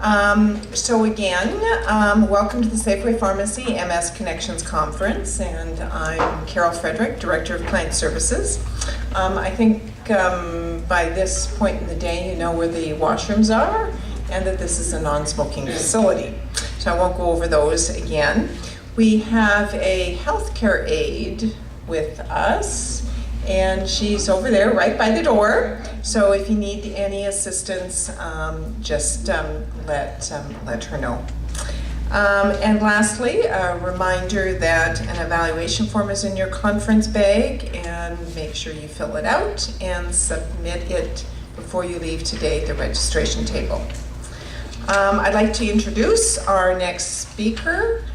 So again, welcome to the Safeway Pharmacy MS Connections Conference, and I'm Carol Frederick, Director of Client Services. I think by this point in the day you know where the washrooms are and that this is a non-smoking facility. So I won't go over those again. We have a healthcare aide with us, and she's over there right by the door. So if you need any assistance, just let her know. And lastly, a reminder that an evaluation form is in your conference bag, and make sure you fill it out and submit it before you leave today at the registration table. I'd like to introduce our next speaker,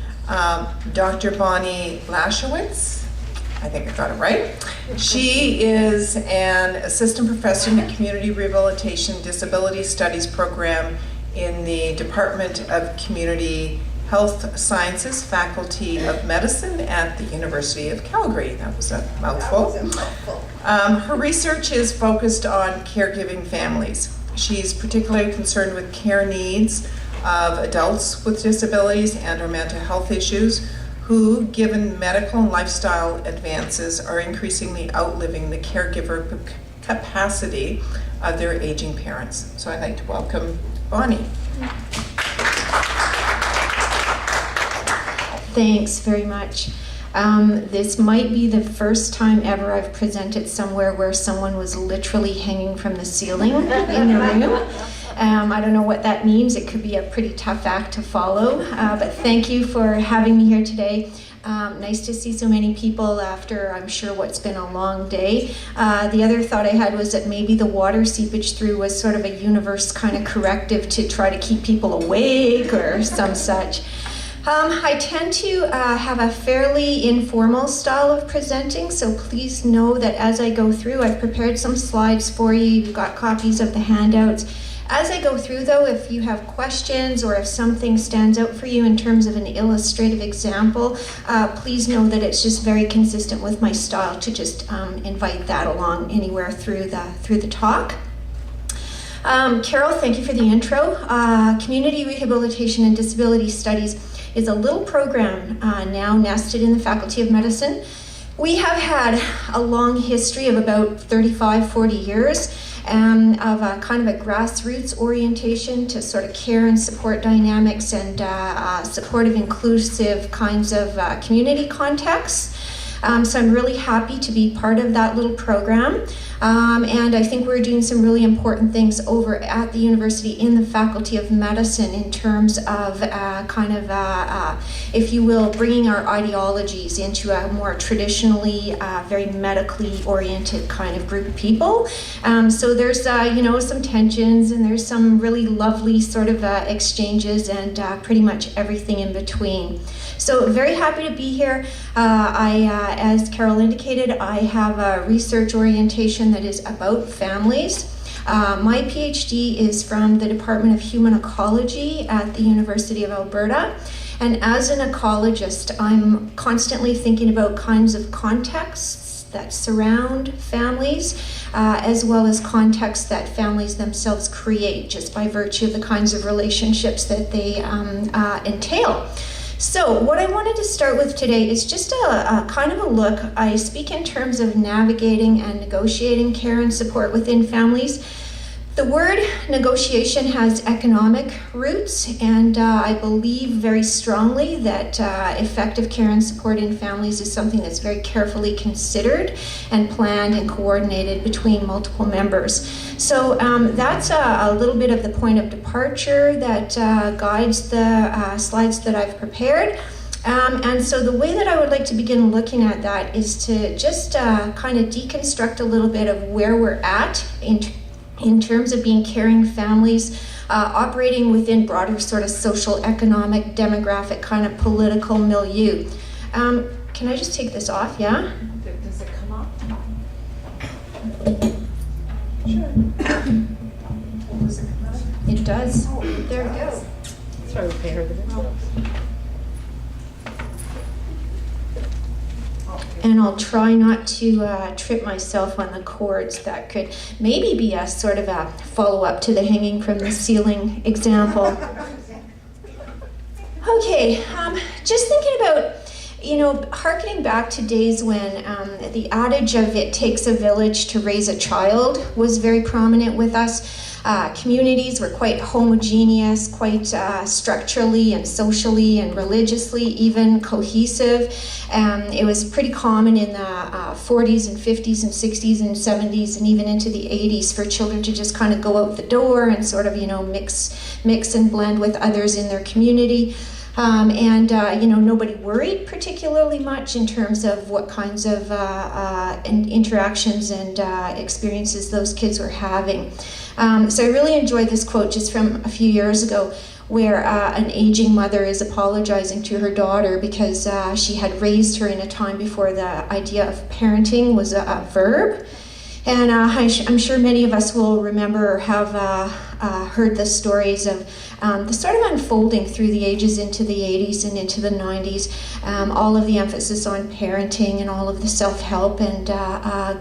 Dr. Bonnie Lashewicz. I think I got it right. She is an assistant professor in the Community Rehabilitation Disability Studies program in the Department of Community Health Sciences, Faculty of Medicine at the University of Calgary. That was a mouthful. Her research is focused on caregiving families. She's particularly concerned with care needs of adults with disabilities and or mental health issues who, given medical and lifestyle advances, are increasingly outliving the caregiver capacity of their aging parents. So I'd like to welcome Bonnie. Thanks very much. This might be the first time ever I've presented somewhere where someone was literally hanging from the ceiling in the room. I don't know what that means. It could be a pretty tough act to follow, but thank you for having me here today. Nice to see so many people after, I'm sure, what's been a long day. The other thought I had was that maybe the water seepage through was sort of a universe kind of corrective to try to keep people awake or some such. I tend to have a fairly informal style of presenting, so please know that as I go through, I've prepared some slides for you. You've got copies of the handouts. As I go through, though, if you have questions or if something stands out for you in terms of an illustrative example, please know that it's just very consistent with my style to just invite that along anywhere through the talk. Carol, thank you for the intro. Community Rehabilitation and Disability Studies is a little program now nested in the Faculty of Medicine. We have had a long history of about 35, 40 years of a kind of a grassroots orientation to sort of care and support dynamics and supportive, inclusive kinds of community contexts. So I'm really happy to be part of that little program. And I think we're doing some really important things over at the university in the Faculty of Medicine in terms of if you will, bringing our ideologies into a more traditionally, very medically oriented kind of group of people. So there's, some tensions, and there's some really lovely sort of exchanges and pretty much everything in between. So very happy to be here. As Carol indicated, I have a research orientation that is about families. My PhD is from the Department of Human Ecology at the University of Alberta. And as an ecologist, I'm constantly thinking about kinds of contexts that surround families, as well as contexts that families themselves create just by virtue of the kinds of relationships that they entail. So what I wanted to start with today is just a kind of a look. I speak in terms of navigating and negotiating care and support within families. The word negotiation has economic roots, and I believe very strongly that effective care and support in families is something that's very carefully considered and planned and coordinated between multiple members. So that's a little bit of the point of departure that guides the slides that I've prepared. And so the way that I would like to begin looking at that is to just kind of deconstruct a little bit of where we're at in terms of being caring families, operating within broader sort of social, economic, demographic kind of political milieu. Can I just take this off, yeah? Does it come off? Sure. Does it come off? It does. There we go. Sorry, we pay her the bill. And I'll try not to trip myself on the cords. That could maybe be a sort of a follow-up to the hanging from the ceiling example. Okay, just thinking about, hearkening back to days when the adage of it takes a village to raise a child was very prominent with us. Communities were quite homogeneous, quite structurally and socially and religiously even cohesive. It was pretty common in the 40s and 50s and 60s and 70s and even into the 80s for children to just kind of go out the door and sort of, mix and blend with others in their community. Nobody worried particularly much in terms of what kinds of interactions and experiences those kids were having. So I really enjoyed this quote just from a few years ago, where an aging mother is apologizing to her daughter because she had raised her in a time before the idea of parenting was a verb. And I'm sure many of us will remember or have heard the stories of the sort of unfolding through the ages into the 80s and into the 90s, all of the emphasis on parenting and all of the self-help and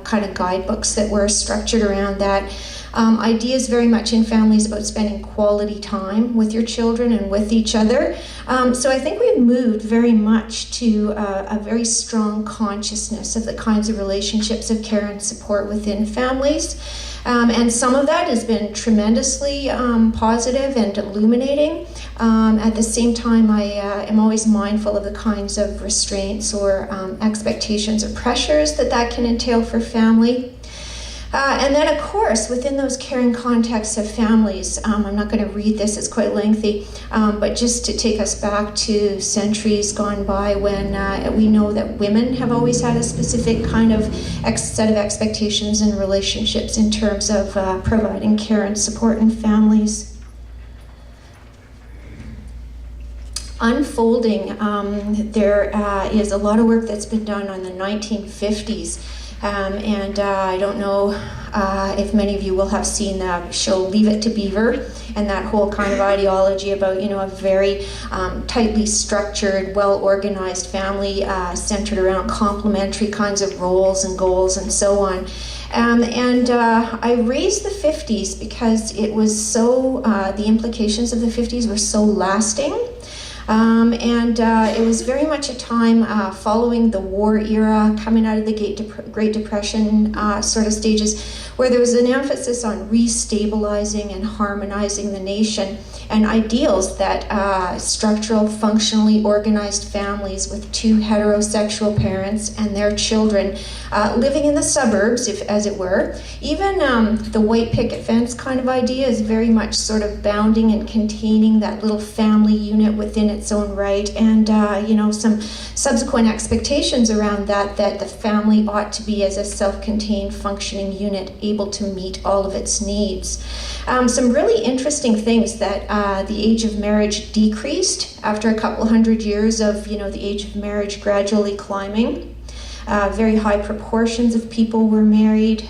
kind of guidebooks that were structured around that. Ideas very much in families about spending quality time with your children and with each other. So I think we've moved very much to a very strong consciousness of the kinds of relationships of care and support within families. And some of that has been tremendously positive and illuminating. At the same time, I am always mindful of the kinds of restraints or expectations or pressures that can entail for family. And then, of course, within those caring contexts of families, I'm not going to read this, it's quite lengthy, but just to take us back to centuries gone by when we know that women have always had a specific kind of set of expectations and relationships in terms of providing care and support in families. Unfolding, there is a lot of work that's been done on the 1950s. I don't know if many of you will have seen the show Leave It to Beaver and that whole kind of ideology about, a very tightly structured, well-organized family centered around complementary kinds of roles and goals and so on. I raised the 50s because it was so, the implications of the 50s were so lasting. It was very much a time following the war era, coming out of the Great Depression sort of stages, where there was an emphasis on restabilizing and harmonizing the nation, and ideals that structural, functionally organized families with two heterosexual parents and their children living in the suburbs, as it were. Even the white picket fence kind of idea is very much sort of bounding and containing that little family unit within its own right, and some subsequent expectations around that the family ought to be as a self-contained functioning unit able to meet all of its needs. Some really interesting things that the age of marriage decreased after a couple hundred years of the age of marriage gradually climbing. Very high proportions of people were married.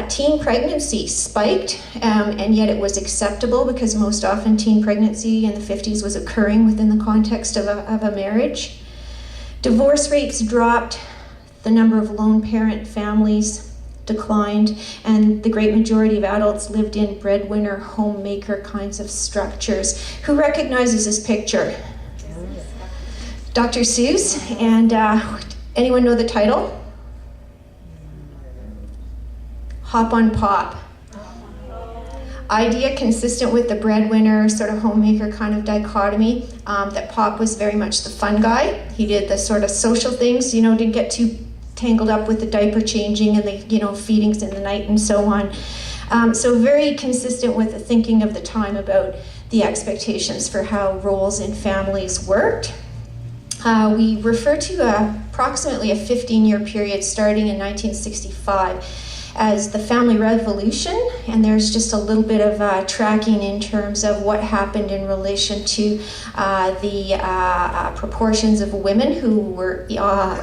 Teen pregnancy spiked, and yet it was acceptable because most often teen pregnancy in the 50s was occurring within the context of a marriage. Divorce rates dropped, the number of lone parent families declined, and the great majority of adults lived in breadwinner, homemaker kinds of structures. Who recognizes this picture? Dr. Seuss, and anyone know the title? Hop on Pop. Idea consistent with the breadwinner, sort of homemaker kind of dichotomy, that Pop was very much the fun guy. He did the sort of social things, didn't get too tangled up with the diaper changing and the, feedings in the night and so on. So very consistent with the thinking of the time about the expectations for how roles in families worked. We refer to approximately a 15-year period starting in 1965 as the family revolution, and there's just a little bit of tracking in terms of what happened in relation to the proportions of women who were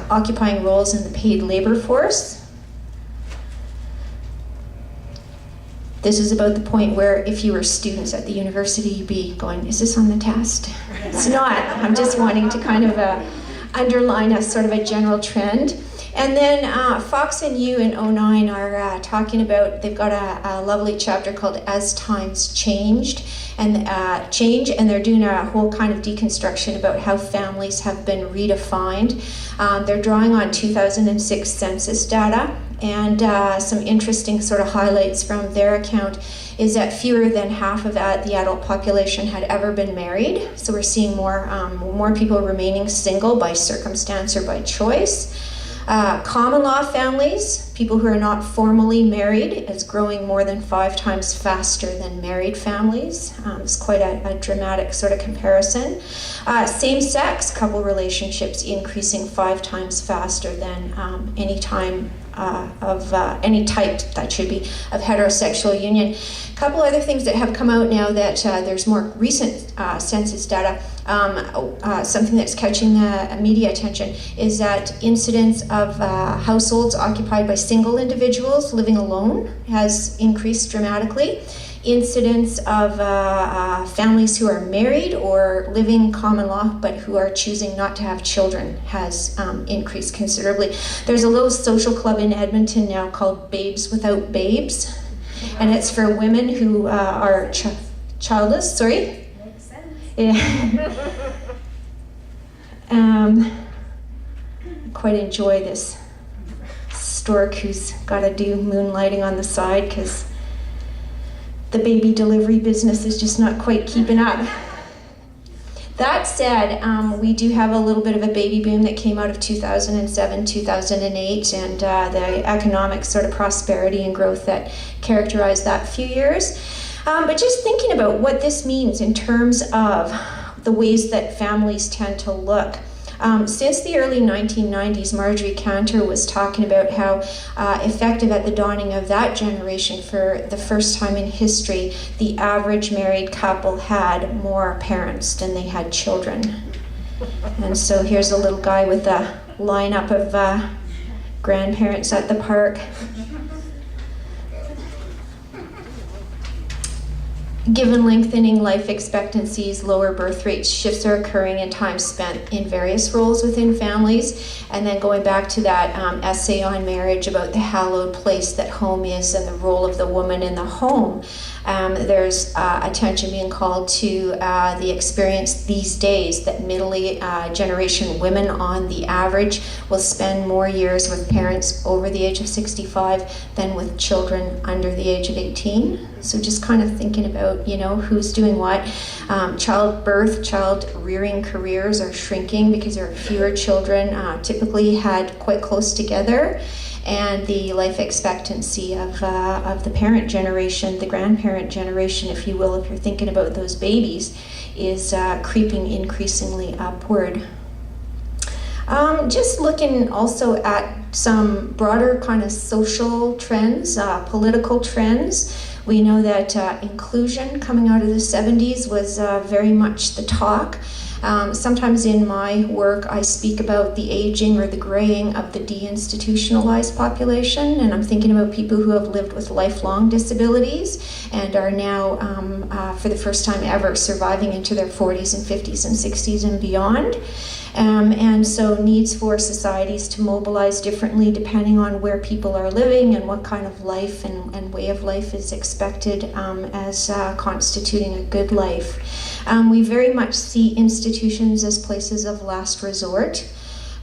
occupying roles in the paid labor force. This is about the point where if you were students at the university, you'd be going, is this on the test? It's not. I'm just wanting to kind of underline a sort of a general trend. And then Fox and You in '09 are talking about, they've got a lovely chapter called As Times Changed, and they're doing a whole kind of deconstruction about how families have been redefined. They're drawing on 2006 census data, and some interesting sort of highlights from their account is that fewer than half of the adult population had ever been married. So we're seeing more people remaining single by circumstance or by choice. Common law families, people who are not formally married, is growing more than 5 times faster than married families. It's quite a dramatic sort of comparison. Same-sex couple relationships increasing 5 times faster than any time of any type, that should be, of heterosexual union. A couple other things that have come out now that there's more recent census data, something that's catching the media attention is that incidence of households occupied by single individuals living alone has increased dramatically. Incidence of families who are married or living common law but who are choosing not to have children has increased considerably. There's a little social club in Edmonton now called Babes Without Babes, and it's for women who are childless. Sorry? Makes sense. Yeah. Quite enjoy this stork who's got to do moonlighting on the side because the baby delivery business is just not quite keeping up. That said, we do have a little bit of a baby boom that came out of 2007, 2008, and the economic sort of prosperity and growth that characterized that few years. But just thinking about what this means in terms of the ways that families tend to look. Since the early 1990s, Marjorie Cantor was talking about how effective at the dawning of that generation, for the first time in history, the average married couple had more parents than they had children. And so here's a little guy with a lineup of grandparents at the park. Given lengthening life expectancies, lower birth rates, shifts are occurring in time spent in various roles within families. And then going back to that essay on marriage about the hallowed place that home is and the role of the woman in the home, there's attention being called to the experience these days that middle generation women on the average will spend more years with parents over the age of 65 than with children under the age of 18. So just kind of thinking about, who's doing what. Childbirth, child rearing careers are shrinking because there are fewer children typically had quite close together. And the life expectancy of the parent generation, the grandparent generation, if you will, if you're thinking about those babies, is creeping increasingly upward. Just looking also at some broader kind of social trends, political trends. We know that inclusion coming out of the 70s was very much the talk. Sometimes in my work I speak about the aging or the graying of the deinstitutionalized population, and I'm thinking about people who have lived with lifelong disabilities and are now for the first time ever surviving into their 40s and 50s and 60s and beyond. And so needs for societies to mobilize differently depending on where people are living and what kind of life and way of life is expected as constituting a good life. We very much see institutions as places of last resort.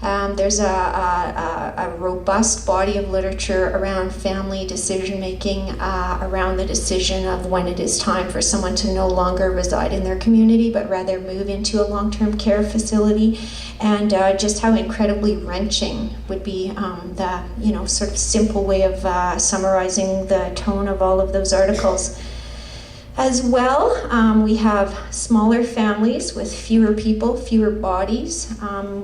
There's a robust body of literature around family decision-making, around the decision of when it is time for someone to no longer reside in their community, but rather move into a long-term care facility, and just how incredibly wrenching would be the sort of simple way of summarizing the tone of all of those articles. As well, we have smaller families with fewer people, fewer bodies.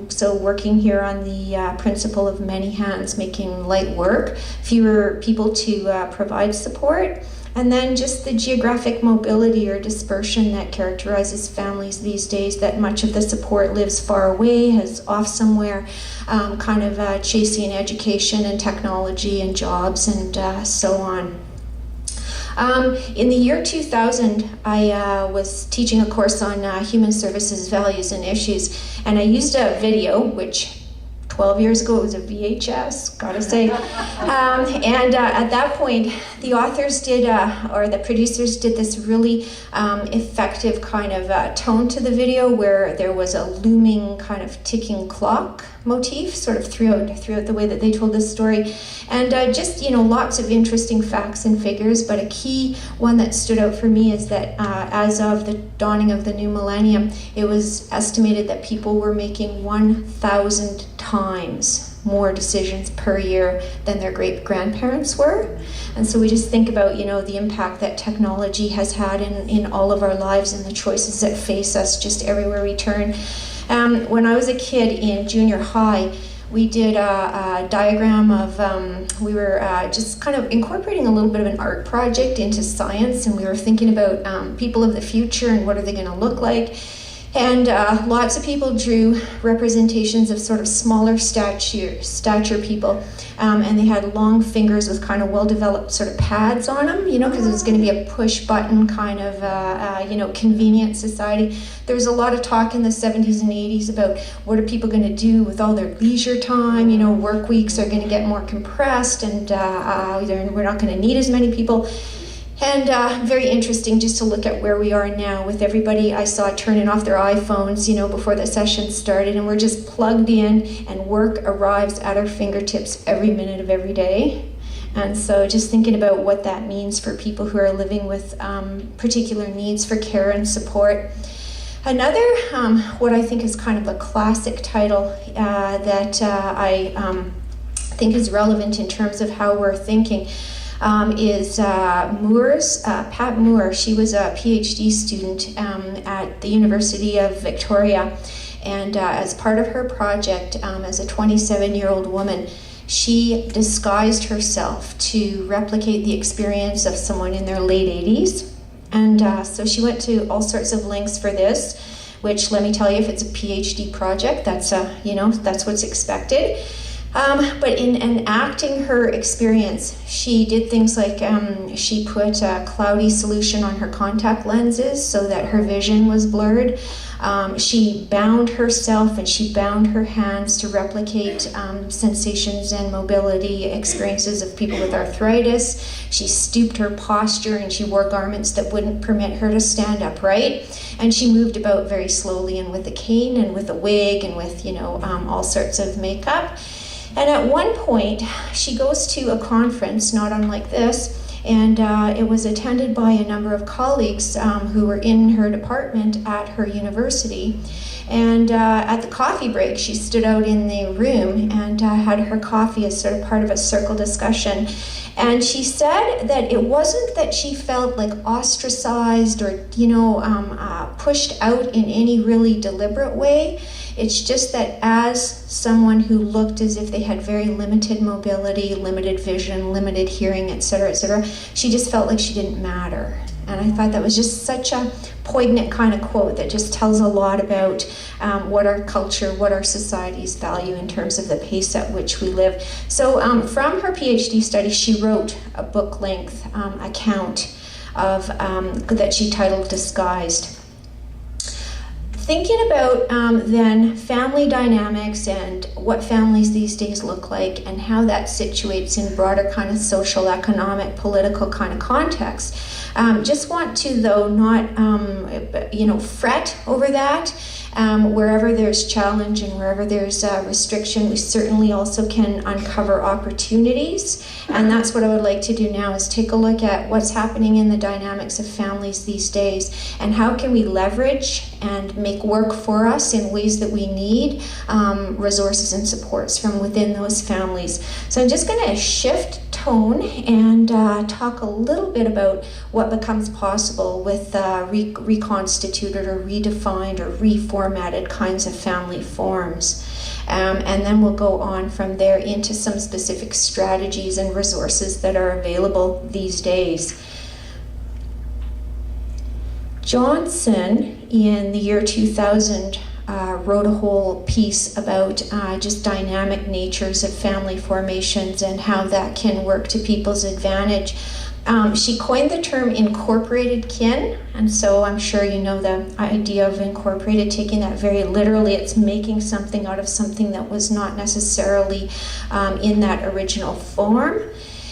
So working here on the principle of many hands making light work, fewer people to provide support. And then just the geographic mobility or dispersion that characterizes families these days, that much of the support lives far away, is off somewhere, kind of chasing education and technology and jobs and so on. In the year 2000, I was teaching a course on human services, values, and issues, and I used a video, which 12 years ago, it was a VHS, gotta say. At that point, the authors did, or the producers did this really effective kind of tone to the video where there was a looming kind of ticking clock motif sort of throughout the way that they told this story. And just, lots of interesting facts and figures, but a key one that stood out for me is that as of the dawning of the new millennium, it was estimated that people were making 1,000 times more decisions per year than their great-grandparents were. And so we just think about, the impact that technology has had in all of our lives and the choices that face us just everywhere we turn. When I was a kid in junior high, we did a diagram of, we were just kind of incorporating a little bit of an art project into science, and we were thinking about people of the future and what are they going to look like. And lots of people drew representations of sort of smaller stature people, and they had long fingers with kind of well-developed sort of pads on them, because it was going to be a push-button kind of, convenient society. There was a lot of talk in the 70s and 80s about what are people going to do with all their leisure time. Work weeks are going to get more compressed, and we're not going to need as many people. And very interesting just to look at where we are now with everybody I saw turning off their iPhones, before the session started, and we're just plugged in and work arrives at our fingertips every minute of every day. And so just thinking about what that means for people who are living with particular needs for care and support. Another, what I think is kind of a classic title that I think is relevant in terms of how we're thinking is Pat Moore. She was a PhD student at the University of Victoria, and as part of her project, as a 27-year-old woman, she disguised herself to replicate the experience of someone in their late 80s. And so she went to all sorts of lengths for this, which, let me tell you, if it's a PhD project, that's that's what's expected. But in enacting her experience, she did things like she put a cloudy solution on her contact lenses so that her vision was blurred. She bound herself and she bound her hands to replicate sensations and mobility experiences of people with arthritis. She stooped her posture and she wore garments that wouldn't permit her to stand upright. And she moved about very slowly and with a cane and with a wig and with, all sorts of makeup. And at one point, she goes to a conference, not unlike this, and it was attended by a number of colleagues who were in her department at her university. And at the coffee break, she stood out in the room and had her coffee as sort of part of a circle discussion. And she said that it wasn't that she felt like ostracized or, pushed out in any really deliberate way. It's just that as someone who looked as if they had very limited mobility, limited vision, limited hearing, et cetera, she just felt like she didn't matter. And I thought that was just such a poignant kind of quote that just tells a lot about what our culture, what our societies value in terms of the pace at which we live. So from her PhD study, she wrote a book-length account of that she titled Disguised. Thinking about then family dynamics and what families these days look like and how that situates in broader kind of social, economic, political kind of context. Just want to, though, not fret over that. Wherever there's challenge and wherever there's restriction, we certainly also can uncover opportunities. And that's what I would like to do now, is take a look at what's happening in the dynamics of families these days and how can we leverage and make work for us in ways that we need resources and supports from within those families. So I'm just going to shift tone and talk a little bit about what becomes possible with reconstituted or redefined or reformatted kinds of family forms. And then we'll go on from there into some specific strategies and resources that are available these days. Johnson, in the year 2000, wrote a whole piece about just dynamic natures of family formations and how that can work to people's advantage. She coined the term incorporated kin, and so I'm sure you know the idea of incorporated, taking that very literally. It's making something out of something that was not necessarily in that original form.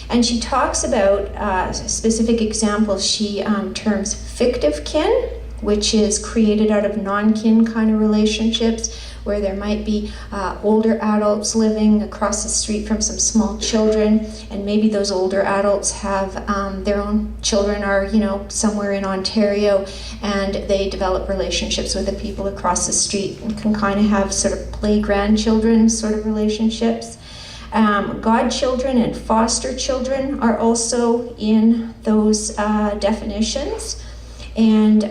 And she talks about specific examples. She terms fictive kin, which is created out of non-kin kind of relationships, where there might be older adults living across the street from some small children, and maybe those older adults have their own children are, somewhere in Ontario, and they develop relationships with the people across the street and can kind of have sort of play-grandchildren sort of relationships. Godchildren and foster children are also in those definitions. And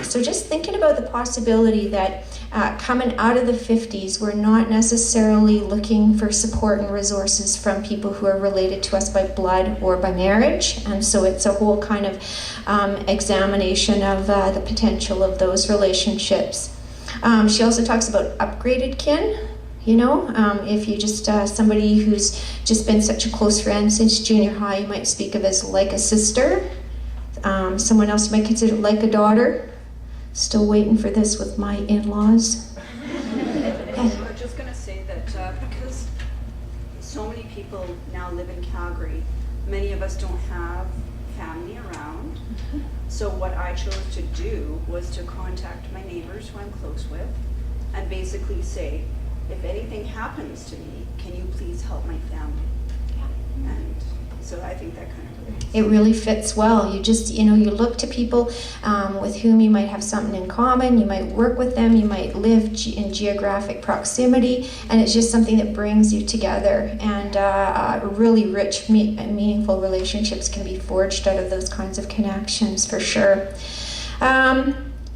so just thinking about the possibility that coming out of the 50s, we're not necessarily looking for support and resources from people who are related to us by blood or by marriage. And so it's a whole kind of examination of the potential of those relationships. She also talks about upgraded kin. If you just somebody who's just been such a close friend since junior high, you might speak of as like a sister. Someone else might consider it like a daughter. Still waiting for this with my in-laws. I'm just going to say that because so many people now live in Calgary, many of us don't have family around. So what I chose to do was to contact my neighbors who I'm close with and basically say, if anything happens to me, can you please help my family? And so I think that kind of relates. It really fits well. You just, you look to people with whom you might have something in common, you might work with them, you might live in geographic proximity, and it's just something that brings you together. And really rich, meaningful relationships can be forged out of those kinds of connections, for sure.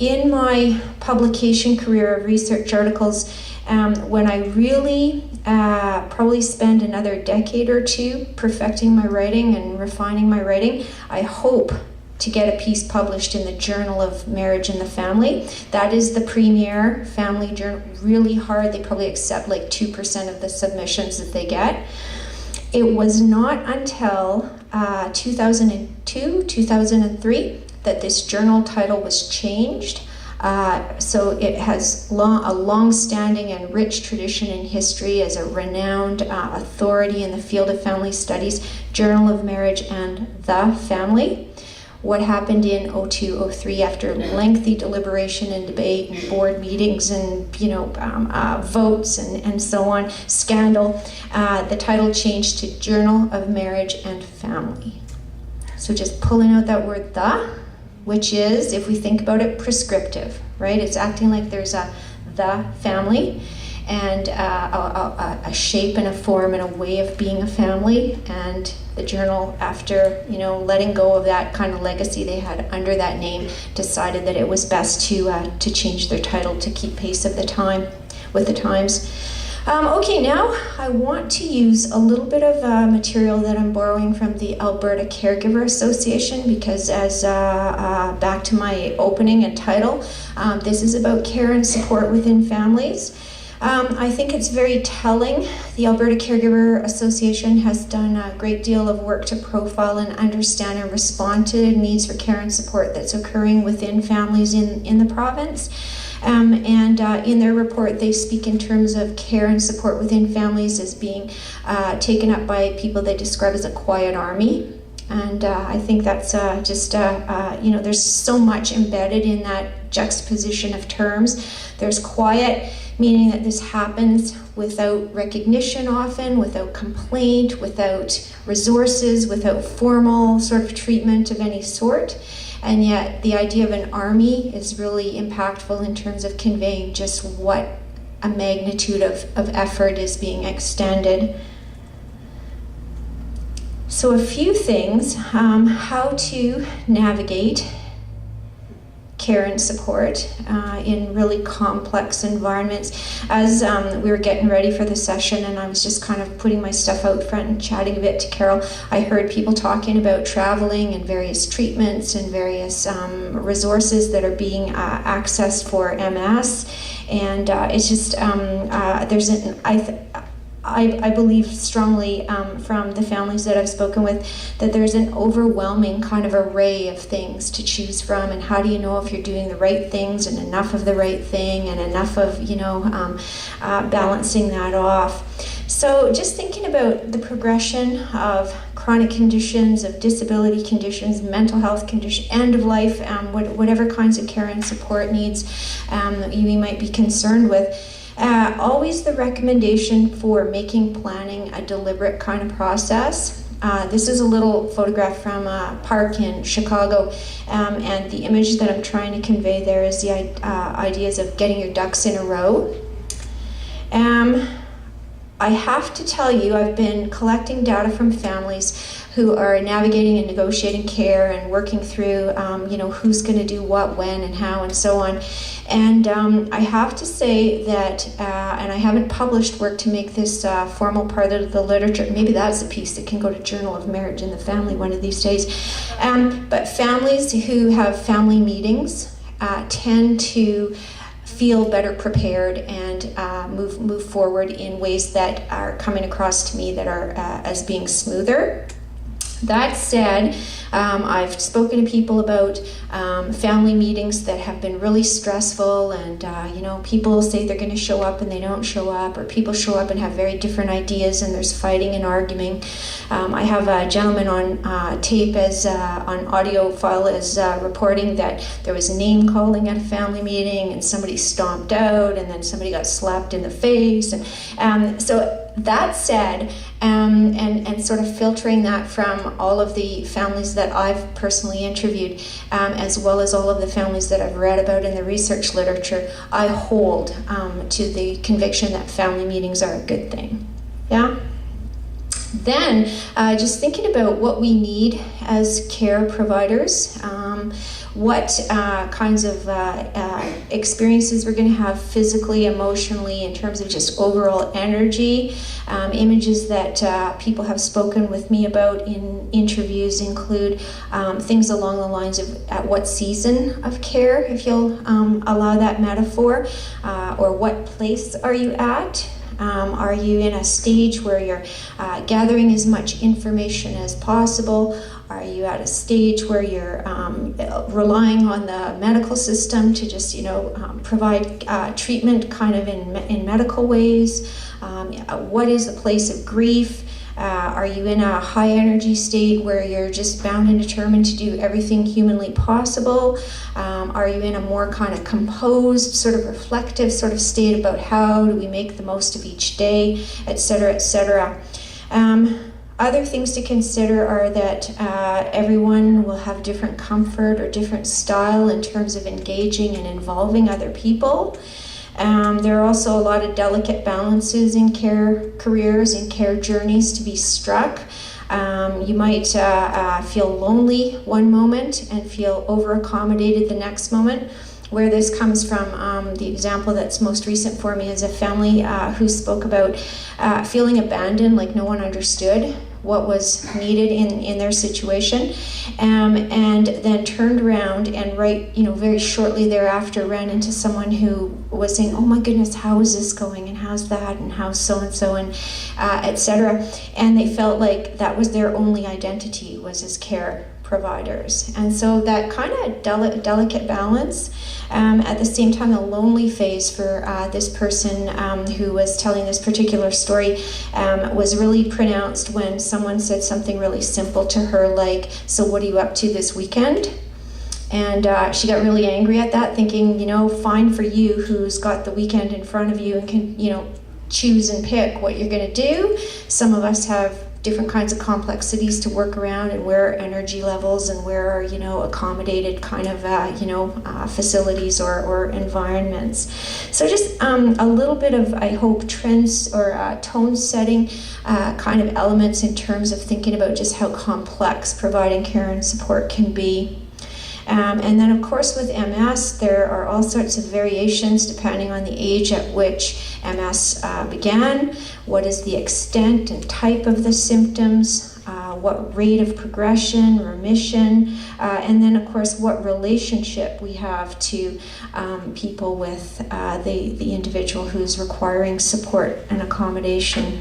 In my publication career of research articles, when I really probably spend another decade or two perfecting my writing and refining my writing, I hope to get a piece published in the Journal of Marriage and the Family. That is the premier family journal. Really hard. They probably accept like 2% of the submissions that they get. It was not until 2002, 2003 that this journal title was changed. So it has a long-standing and rich tradition in history as a renowned authority in the field of family studies, Journal of Marriage and the Family. What happened in 2002-03 after lengthy deliberation and debate and board meetings and votes and so on, scandal, the title changed to Journal of Marriage and Family. So just pulling out that word "the," which is, if we think about it, prescriptive, right? It's acting like there's the family and a shape and a form and a way of being a family. And the journal, after letting go of that kind of legacy they had under that name, decided that it was best to change their title to keep pace of the time with the times. Okay, now I want to use a little bit of material that I'm borrowing from the Alberta Caregiver Association, because as back to my opening and title, this is about care and support within families. I think it's very telling. The Alberta Caregiver Association has done a great deal of work to profile and understand and respond to needs for care and support that's occurring within families in the province. And in their report, they speak in terms of care and support within families as being taken up by people they describe as a quiet army. And I think that's there's so much embedded in that juxtaposition of terms. There's quiet, meaning that this happens without recognition often, without complaint, without resources, without formal sort of treatment of any sort. And yet the idea of an army is really impactful in terms of conveying just what a magnitude of effort is being extended. So a few things, how to navigate care and support in really complex environments. As we were getting ready for the session and I was just kind of putting my stuff out front and chatting a bit to Carol, I heard people talking about traveling and various treatments and various resources that are being accessed for MS. And it's just, I believe strongly from the families that I've spoken with that there's an overwhelming kind of array of things to choose from, and how do you know if you're doing the right things and enough of the right thing and enough of, balancing that off. So just thinking about the progression of chronic conditions, of disability conditions, mental health conditions, end of life, whatever kinds of care and support needs you might be concerned with. Always the recommendation for making planning a deliberate kind of process. This is a little photograph from a park in Chicago, and the image that I'm trying to convey there is the ideas of getting your ducks in a row. I have to tell you, I've been collecting data from families who are navigating and negotiating care and working through, who's going to do what, when, and how, and so on. And I have to say that, and I haven't published work to make this formal part of the literature. Maybe that's a piece that can go to Journal of Marriage and the Family one of these days. But families who have family meetings tend to feel better prepared and move forward in ways that are coming across to me that are as being smoother. That said, I've spoken to people about family meetings that have been really stressful, and people say they're going to show up and they don't show up, or people show up and have very different ideas and there's fighting and arguing. I have a gentleman on tape on audio file as reporting that there was name calling at a family meeting and somebody stomped out and then somebody got slapped in the face. And so that said, and sort of filtering that from all of the families that I've personally interviewed, as well as all of the families that I've read about in the research literature, I hold to the conviction that family meetings are a good thing. Yeah? Then, just thinking about what we need as care providers, what kinds of experiences we're going to have physically, emotionally, in terms of just overall energy. Images that people have spoken with me about in interviews include things along the lines of at what season of care, if you'll allow that metaphor, or what place are you at? Are you in a stage where you're gathering as much information as possible? Are you at a stage where you're relying on the medical system to just, provide treatment kind of in medical ways? What is the place of grief? Are you in a high energy state where you're just bound and determined to do everything humanly possible? Are you in a more kind of composed, sort of reflective sort of state about how do we make the most of each day, et cetera, et cetera? Other things to consider are that everyone will have different comfort or different style in terms of engaging and involving other people. There are also a lot of delicate balances in care careers and care journeys to be struck. You might feel lonely one moment and feel over-accommodated the next moment. Where this comes from, the example that's most recent for me is a family who spoke about feeling abandoned, like no one understood what was needed in their situation, and then turned around and very shortly thereafter ran into someone who was saying, oh my goodness, how is this going, and how's that, and how's so-and-so, and etc. And they felt like that was their only identity, was as care providers. And so that kind of delicate balance, at the same time the lonely phase for this person who was telling this particular story was really pronounced when someone said something really simple to her like, so what are you up to this weekend? And she got really angry at that, thinking, fine for you who's got the weekend in front of you and can, choose and pick what you're going to do. Some of us have different kinds of complexities to work around, and where are energy levels and where are, accommodated kind of, facilities or environments. So just a little bit of, I hope, trends or tone setting kind of elements in terms of thinking about just how complex providing care and support can be. And then, of course, with MS, there are all sorts of variations depending on the age at which MS began. What is the extent and type of the symptoms? what rate of progression, remission, and then of course what relationship we have to people with the individual who's requiring support and accommodation.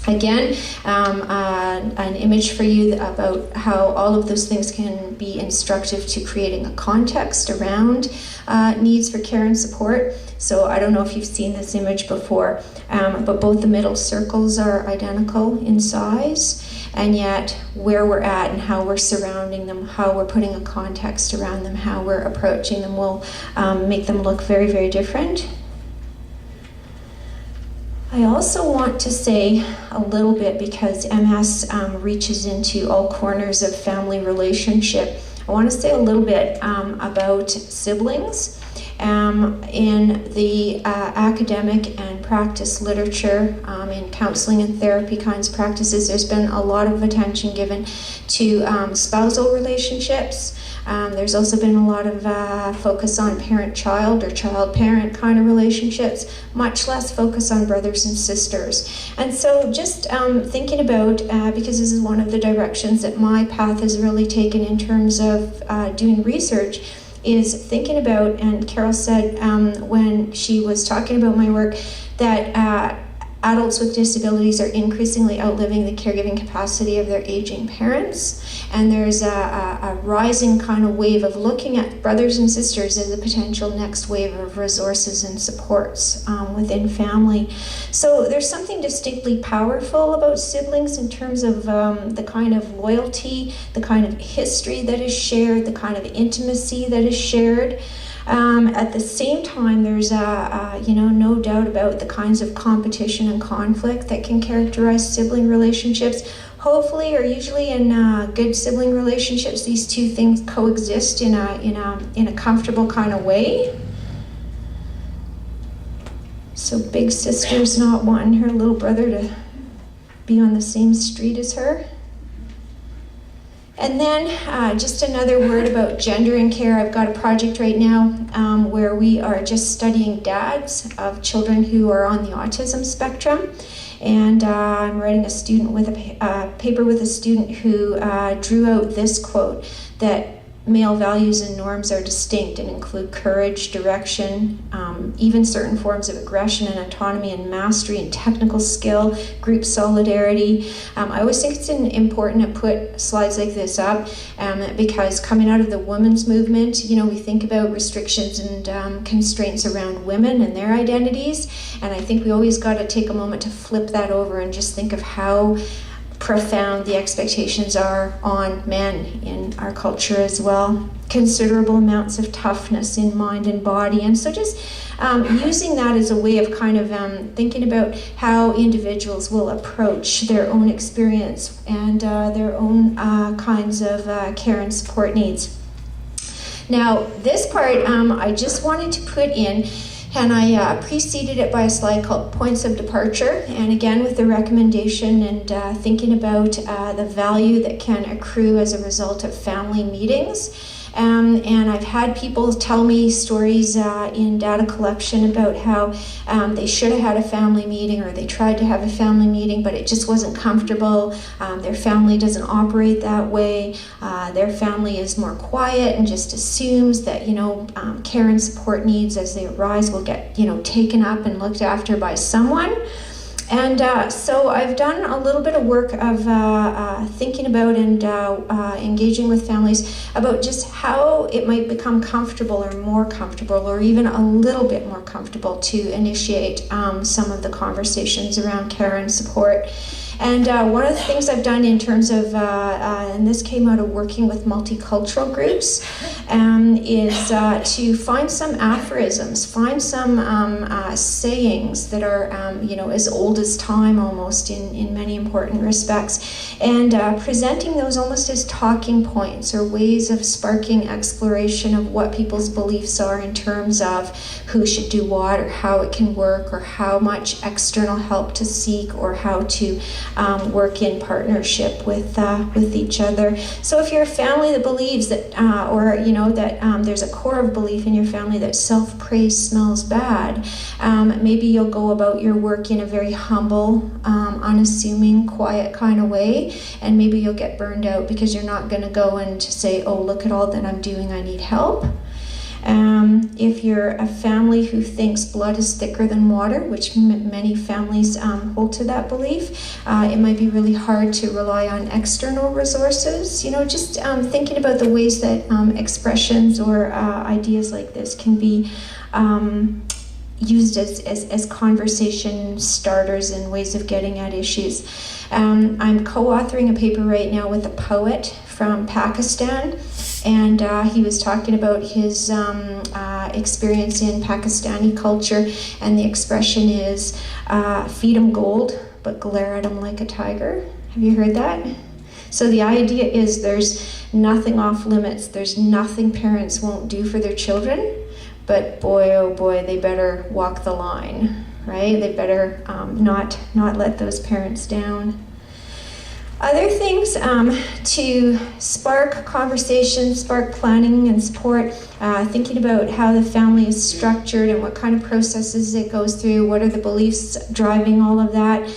Again, an image for you about how all of those things can be instructive to creating a context around needs for care and support. So I don't know if you've seen this image before, but both the middle circles are identical in size, and yet where we're at and how we're surrounding them, how we're putting a context around them, how we're approaching them will make them look very, very different. I also want to say a little bit, because MS reaches into all corners of family relationship, I want to say a little bit about siblings. In the academic and practice literature, in counseling and therapy kinds of practices, there's been a lot of attention given to spousal relationships. There's also been a lot of focus on parent-child or child-parent kind of relationships, much less focus on brothers and sisters. And so just thinking about, because this is one of the directions that my path has really taken in terms of doing research, is thinking about, and Carol said when she was talking about my work, that adults with disabilities are increasingly outliving the caregiving capacity of their aging parents. And there's a rising kind of wave of looking at brothers and sisters as a potential next wave of resources and supports within family. So there's something distinctly powerful about siblings in terms of the kind of loyalty, the kind of history that is shared, the kind of intimacy that is shared. At the same time, there's no doubt about the kinds of competition and conflict that can characterize sibling relationships. Hopefully, or usually in good sibling relationships, these two things coexist in a comfortable kind of way. So big sister's not wanting her little brother to be on the same street as her. And then just another word about gender in care. I've got a project right now where we are just studying dads of children who are on the autism spectrum. And I'm writing a paper with a student who drew out this quote, that male values and norms are distinct and include courage, direction, even certain forms of aggression and autonomy and mastery and technical skill, group solidarity. I always think it's important to put slides like this up because coming out of the women's movement, we think about restrictions and constraints around women and their identities. And I think we always got to take a moment to flip that over and just think of how profound the expectations are on men in our culture as well. Considerable amounts of toughness in mind and body. And so just using that as a way of kind of thinking about how individuals will approach their own experience and their own kinds of care and support needs. Now, this part I just wanted to put in, and I preceded it by a slide called Points of Departure, and again with the recommendation and thinking about the value that can accrue as a result of family meetings. And I've had people tell me stories in data collection about how they should have had a family meeting, or they tried to have a family meeting but it just wasn't comfortable. Their family doesn't operate that way. Their family is more quiet and just assumes that care and support needs as they arise will get taken up and looked after by someone. And so I've done a little bit of work of thinking about and engaging with families about just how it might become comfortable or more comfortable or even a little bit more comfortable to initiate some of the conversations around care and support. And one of the things I've done in terms of, and this came out of working with multicultural groups, is to find some aphorisms, find some sayings that are, as old as time almost in many important respects, and presenting those almost as talking points or ways of sparking exploration of what people's beliefs are in terms of who should do what or how it can work or how much external help to seek or how to work in partnership with each other. So if you're a family that believes that, or you know that there's a core of belief in your family that self-praise smells bad, maybe you'll go about your work in a very humble, unassuming, quiet kind of way, and maybe you'll get burned out because you're not going to go and say, oh, look at all that I'm doing, I need help. If you're a family who thinks blood is thicker than water, which many families hold to that belief, it might be really hard to rely on external resources. You know, just thinking about the ways that expressions or ideas like this can be used as conversation starters and ways of getting at issues. I'm co-authoring a paper right now with a poet from Pakistan, and he was talking about his experience in Pakistani culture, and the expression is, feed 'em gold, but glare at 'em like a tiger. Have you heard that? So the idea is there's nothing off limits, there's nothing parents won't do for their children, but boy, oh boy, they better walk the line, right? They better not let those parents down. Other things to spark conversation, spark planning and support, thinking about how the family is structured and what kind of processes it goes through, what are the beliefs driving all of that.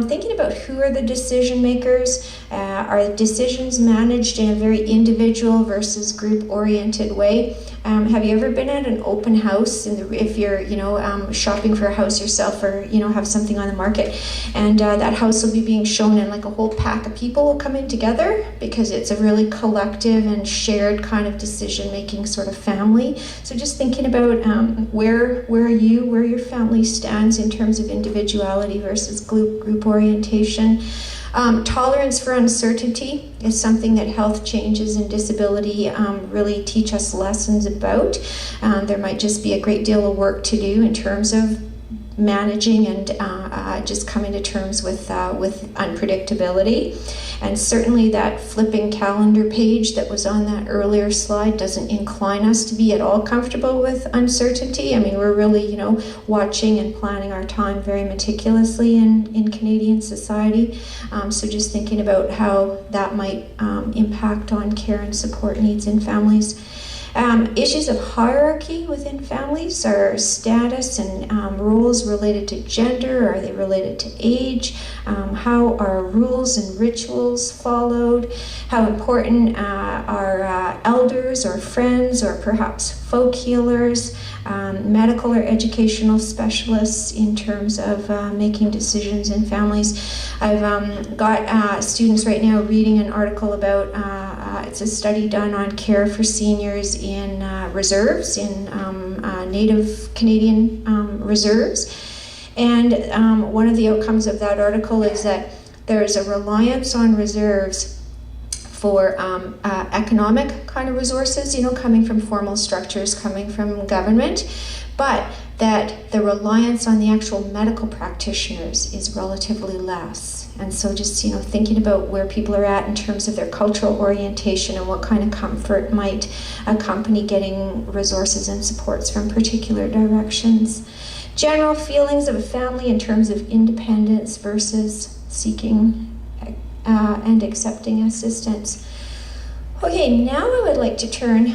Thinking about who are the decision makers, are decisions managed in a very individual versus group-oriented way. Have you ever been at an open house, if you're shopping for a house yourself, or have something on the market, and that house will be being shown and like a whole pack of people will come in together because it's a really collective and shared kind of decision-making sort of family. So just thinking about where your family stands in terms of individuality versus group orientation. Tolerance for uncertainty is something that health changes and disability really teach us lessons about. There might just be a great deal of work to do in terms of managing and just coming to terms with unpredictability. And certainly that flipping calendar page that was on that earlier slide doesn't incline us to be at all comfortable with uncertainty. I mean, we're really, watching and planning our time very meticulously in Canadian society. So just thinking about how that might impact on care and support needs in families. Issues of hierarchy within families are status and roles related to gender. Are they related to age? How are rules and rituals followed? How important are elders or friends or perhaps folk healers, medical or educational specialists in terms of making decisions in families? I've got students right now reading an article about it's a study done on care for seniors in reserves, in Native Canadian reserves. And one of the outcomes of that article is that there is a reliance on reserves for economic kind of resources, coming from formal structures, coming from government, but that the reliance on the actual medical practitioners is relatively less. And so just, thinking about where people are at in terms of their cultural orientation and what kind of comfort might accompany getting resources and supports from particular directions. General feelings of a family in terms of independence versus seeking and accepting assistance. Okay, now I would like to turn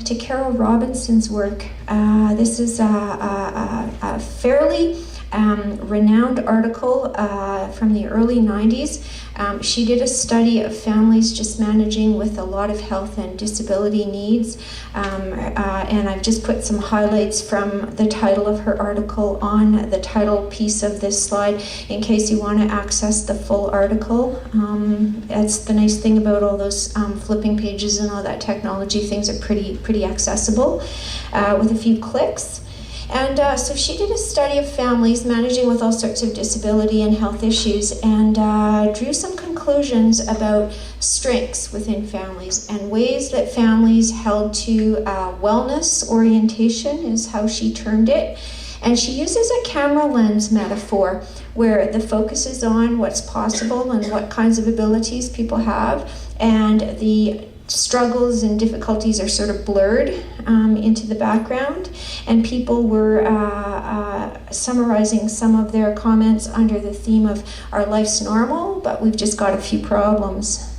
to Carol Robinson's work. This is a fairly renowned article from the early 90s. She did a study of families just managing with a lot of health and disability needs, and I've just put some highlights from the title of her article on the title piece of this slide in case you want to access the full article. That's the nice thing about all those flipping pages and all that technology. Things are pretty accessible with a few clicks. And so she did a study of families managing with all sorts of disability and health issues, and drew some conclusions about strengths within families and ways that families held to wellness orientation is how she termed it. And she uses a camera lens metaphor where the focus is on what's possible and what kinds of abilities people have, and the struggles and difficulties are sort of blurred into the background, and people were summarizing some of their comments under the theme of our life's normal, but we've just got a few problems.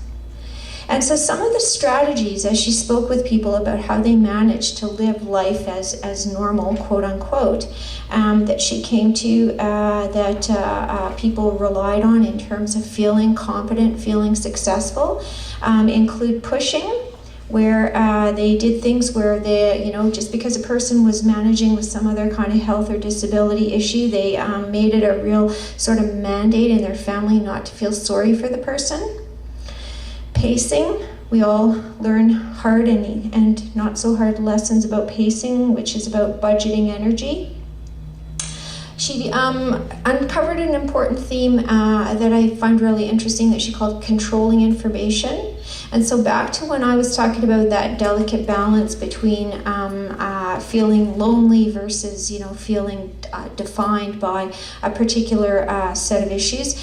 And so some of the strategies, as she spoke with people about how they managed to live life as normal, quote unquote, that she came to, that people relied on in terms of feeling competent, feeling successful, include pushing, where they did things where they, just because a person was managing with some other kind of health or disability issue, they made it a real sort of mandate in their family not to feel sorry for the person. Pacing, we all learn hard and not so hard lessons about pacing, which is about budgeting energy. She uncovered an important theme that I find really interesting that she called controlling information. And so back to when I was talking about that delicate balance between feeling lonely versus, feeling defined by a particular set of issues.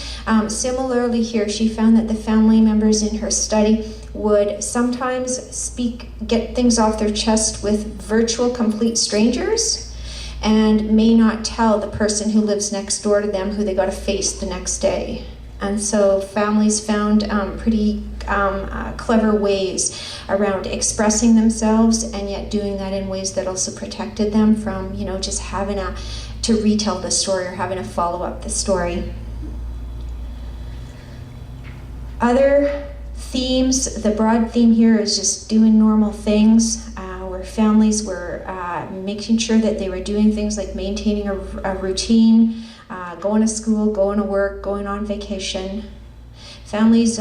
Similarly here, she found that the family members in her study would sometimes get things off their chest with virtual complete strangers, and may not tell the person who lives next door to them who they got to face the next day. And so families found pretty clever ways around expressing themselves, and yet doing that in ways that also protected them from, just having to retell the story or having to follow up the story. Other themes, the broad theme here is just doing normal things, where families were making sure that they were doing things like maintaining a routine, going to school, going to work, going on vacation. Families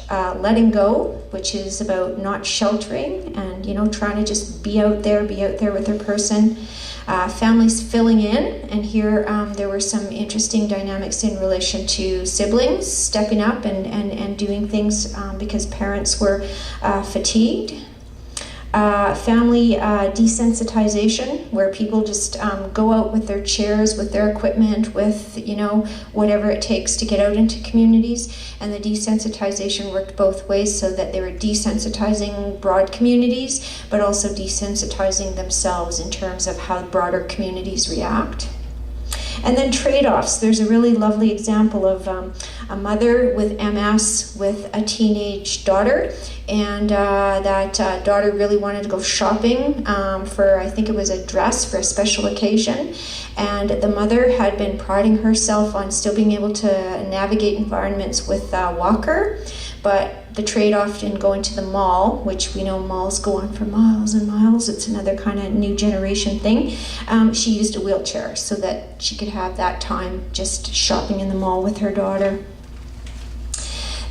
letting go, which is about not sheltering and, trying to just be out there with their person. Families filling in, and here there were some interesting dynamics in relation to siblings stepping up and doing things because parents were fatigued. Family desensitization, where people just go out with their chairs, with their equipment, with whatever it takes to get out into communities. And the desensitization worked both ways, so that they were desensitizing broad communities, but also desensitizing themselves in terms of how broader communities react. And then trade-offs. There's a really lovely example of a mother with MS with a teenage daughter, and that daughter really wanted to go shopping for, I think it was a dress for a special occasion, and the mother had been priding herself on still being able to navigate environments with a walker, but the trade-off in going to the mall, which we know malls go on for miles and miles, it's another kind of new generation thing, she used a wheelchair so that she could have that time just shopping in the mall with her daughter.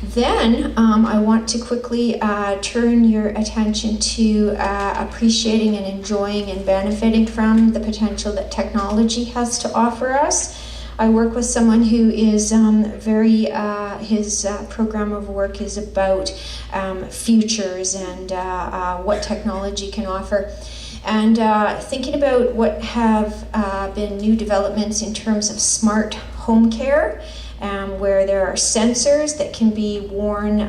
Then I want to quickly turn your attention to appreciating and enjoying and benefiting from the potential that technology has to offer us. I work with someone who is his program of work is about futures and what technology can offer. And thinking about what have been new developments in terms of smart home care, where there are sensors that can be worn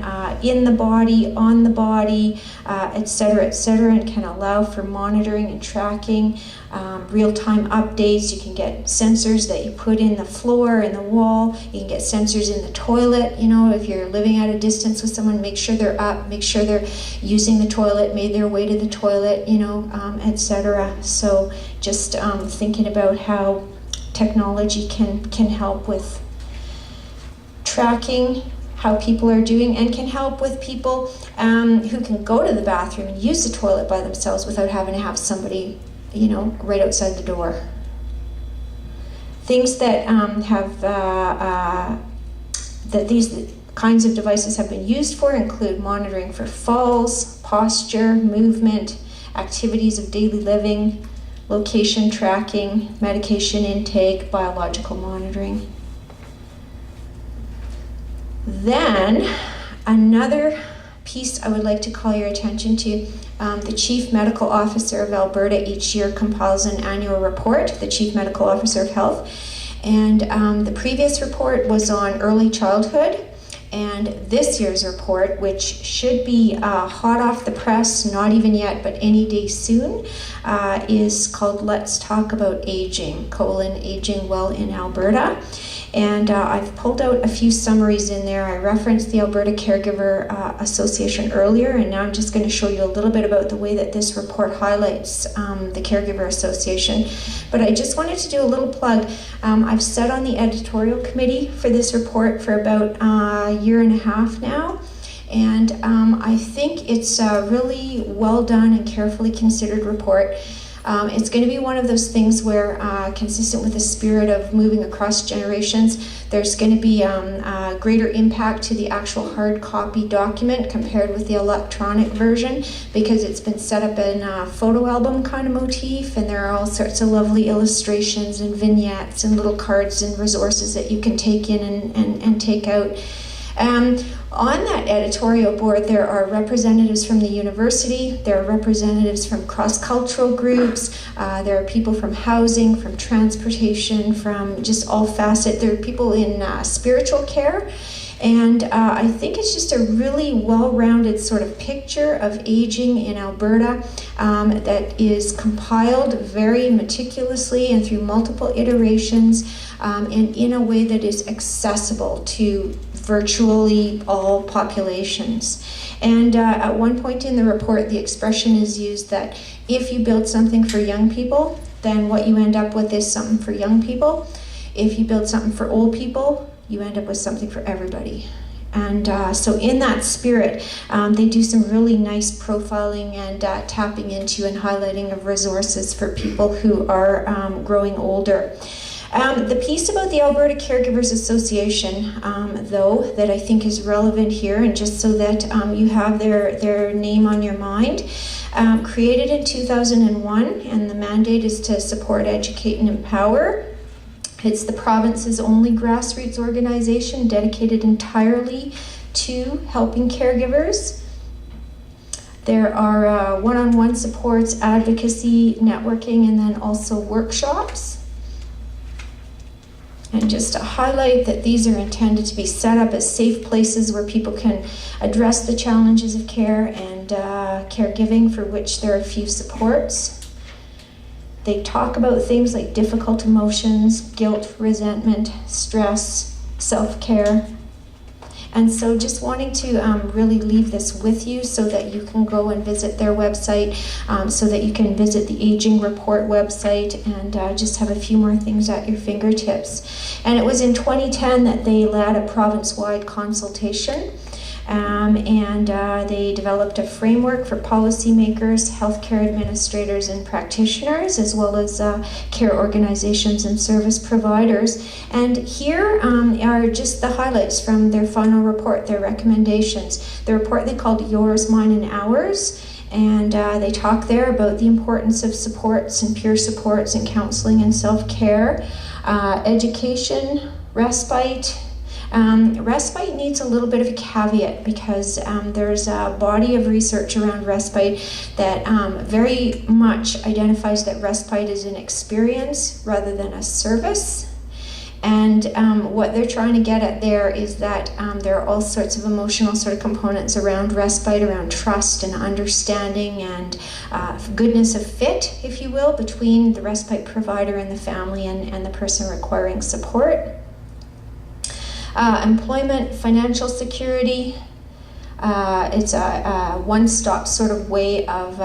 in the body, on the body, et cetera, and can allow for monitoring and tracking, real-time updates. You can get sensors that you put in the floor, in the wall. You can get sensors in the toilet. If you're living at a distance with someone, make sure they're up, make sure they're using the toilet, made their way to the toilet, et cetera. So just thinking about how technology can help with tracking how people are doing, and can help with people who can go to the bathroom and use the toilet by themselves without having to have somebody, right outside the door. Things that that these kinds of devices have been used for include monitoring for falls, posture, movement, activities of daily living, location tracking, medication intake, biological monitoring. Then, another piece I would like to call your attention to, the Chief Medical Officer of Alberta each year compiles an annual report, the Chief Medical Officer of Health, and the previous report was on early childhood, And this year's report, which should be hot off the press, not even yet, but any day soon, is called Let's Talk About Aging, Aging Well in Alberta. And I've pulled out a few summaries in there. I referenced the Alberta Caregiver Association earlier, and now I'm just going to show you a little bit about the way that this report highlights the Caregiver Association. But I just wanted to do a little plug. I've sat on the editorial committee for this report for about a year and a half now. And I think it's a really well done and carefully considered report. It's going to be one of those things where, consistent with the spirit of moving across generations, there's going to be a greater impact to the actual hard copy document compared with the electronic version, because it's been set up in a photo album kind of motif, and there are all sorts of lovely illustrations and vignettes and little cards and resources that you can take in and take out. On that editorial board, there are representatives from the university, there are representatives from cross-cultural groups, there are people from housing, from transportation, from just all facets. There are people in spiritual care, and I think it's just a really well-rounded sort of picture of aging in Alberta that is compiled very meticulously and through multiple iterations, and in a way that is accessible to virtually all populations. And at one point in the report, the expression is used that if you build something for young people, then what you end up with is something for young people. If you build something for old people, you end up with something for everybody. And so in that spirit, they do some really nice profiling and tapping into and highlighting of resources for people who are growing older. The piece about the Alberta Caregivers Association, though, that I think is relevant here, and just so that you have their name on your mind, created in 2001, and the mandate is to support, educate, and empower. It's the province's only grassroots organization dedicated entirely to helping caregivers. There are one-on-one supports, advocacy, networking, and then also workshops. And just to highlight that these are intended to be set up as safe places where people can address the challenges of care and caregiving, for which there are few supports. They talk about things like difficult emotions, guilt, resentment, stress, self-care. And so just wanting to really leave this with you so that you can go and visit their website, so that you can visit the Aging Report website, and just have a few more things at your fingertips. And it was in 2010 that they led a province-wide consultation, and they developed a framework for policymakers, healthcare administrators, and practitioners, as well as care organizations and service providers. And here are just the highlights from their final report, their recommendations. The report they called Yours, Mine, and Ours. And they talk there about the importance of supports and peer supports and counseling and self-care, education, respite. Respite needs a little bit of a caveat, because there's a body of research around respite that very much identifies that respite is an experience rather than a service. And what they're trying to get at there is that there are all sorts of emotional sort of components around respite, around trust and understanding and goodness of fit, if you will, between the respite provider and the family and the person requiring support. Employment, financial security. It's a one-stop sort of way of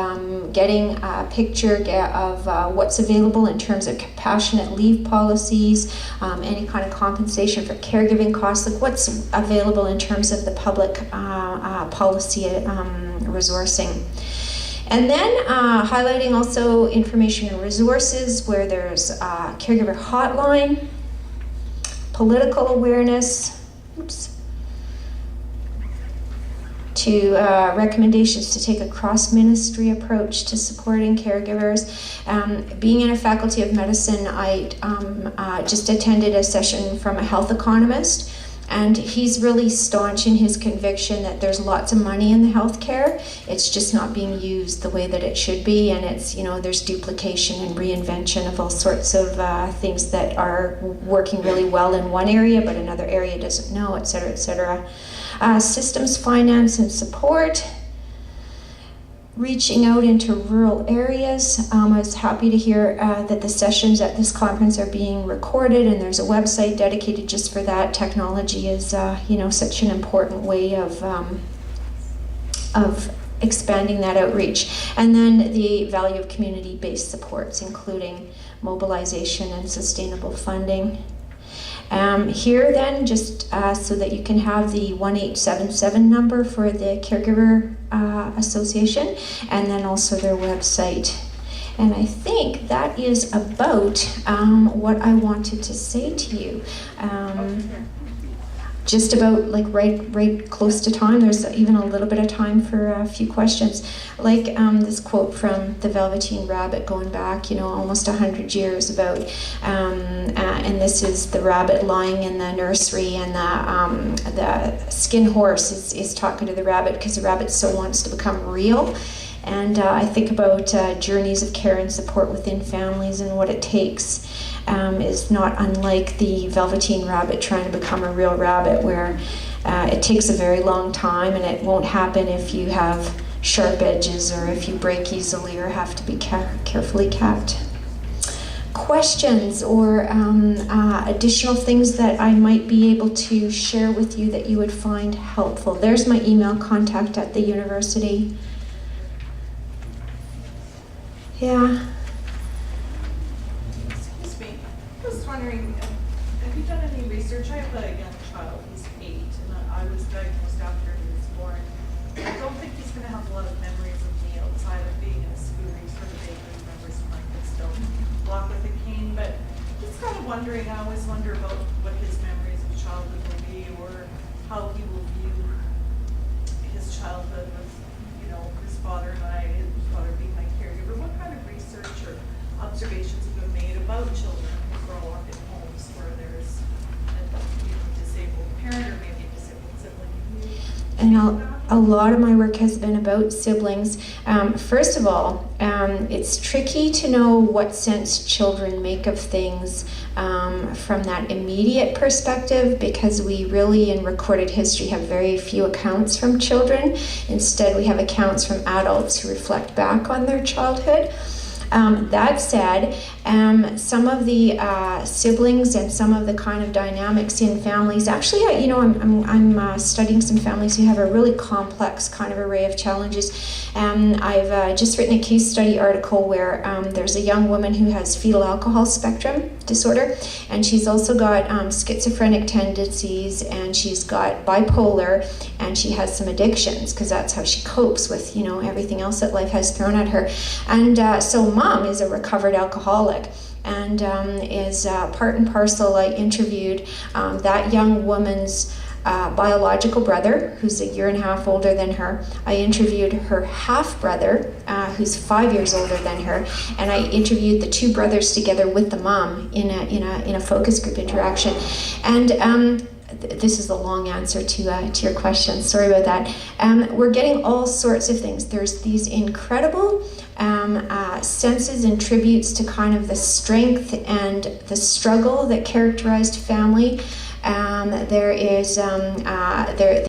getting a picture of what's available in terms of compassionate leave policies, any kind of compensation for caregiving costs, like what's available in terms of the public policy resourcing. And then highlighting also information and resources where there's a caregiver hotline, political awareness, to recommendations to take a cross-ministry approach to supporting caregivers. Being in a faculty of medicine, I just attended a session from a health economist And he's really staunch in his conviction that there's lots of money in the healthcare. It's just not being used the way that it should be, and it's, there's duplication and reinvention of all sorts of things that are working really well in one area, but another area doesn't know, et cetera, et cetera. Systems, finance, and support. Reaching out into rural areas. I was happy to hear that the sessions at this conference are being recorded, and there's a website dedicated just for that. Technology is, such an important way of expanding that outreach. And then the value of community-based supports, including mobilization and sustainable funding. Here then, just so that you can have the 1877 number for the Caregiver Association, and then also their website. And I think that is about what I wanted to say to you. Just about right close to time. There's even a little bit of time for a few questions. This quote from the Velveteen Rabbit going back, almost 100 years about, and this is the rabbit lying in the nursery, and the skin horse is talking to the rabbit because the rabbit so wants to become real. And I think about journeys of care and support within families, and what it takes is not unlike the Velveteen Rabbit trying to become a real rabbit, where it takes a very long time, and it won't happen if you have sharp edges or if you break easily or have to be carefully kept. Questions or additional things that I might be able to share with you that you would find helpful. There's my email contact at the university. Yeah. Excuse me. I was wondering, have you done any research? I have a young child, he's 8, and I was diagnosed after he was born. I don't think he's going to have a lot of memories of me outside of being in a scooter. He sort of vaguely remembers when I could still walk with a cane, but just kind of wondering, I always wonder about what his memories of childhood will be, or how he will view his childhood with, his father and I, his father being my caregiver. What kind of research or observations have been made about children who grow up in homes where there's a disabled parent or maybe a disabled sibling? And a lot of my work has been about siblings. First of all, it's tricky to know what sense children make of things from that immediate perspective, because we really, in recorded history, have very few accounts from children. Instead, we have accounts from adults who reflect back on their childhood. That said, some of the siblings and some of the kind of dynamics in families, actually, I'm studying some families who have a really complex kind of array of challenges. I've just written a case study article where there's a young woman who has fetal alcohol spectrum disorder, and she's also got schizophrenic tendencies, and she's got bipolar, and she has some addictions, because that's how she copes with everything else that life has thrown at her. And so mom is a recovered alcoholic, and is part and parcel. I interviewed that young woman's biological brother, who's 1.5 years older than her. I interviewed her half-brother, who's 5 years older than her, and I interviewed the two brothers together with the mom in a focus group interaction. And this is a long answer to your question. Sorry about that. We're getting all sorts of things. There's these incredible senses and tributes to kind of the strength and the struggle that characterized family. There is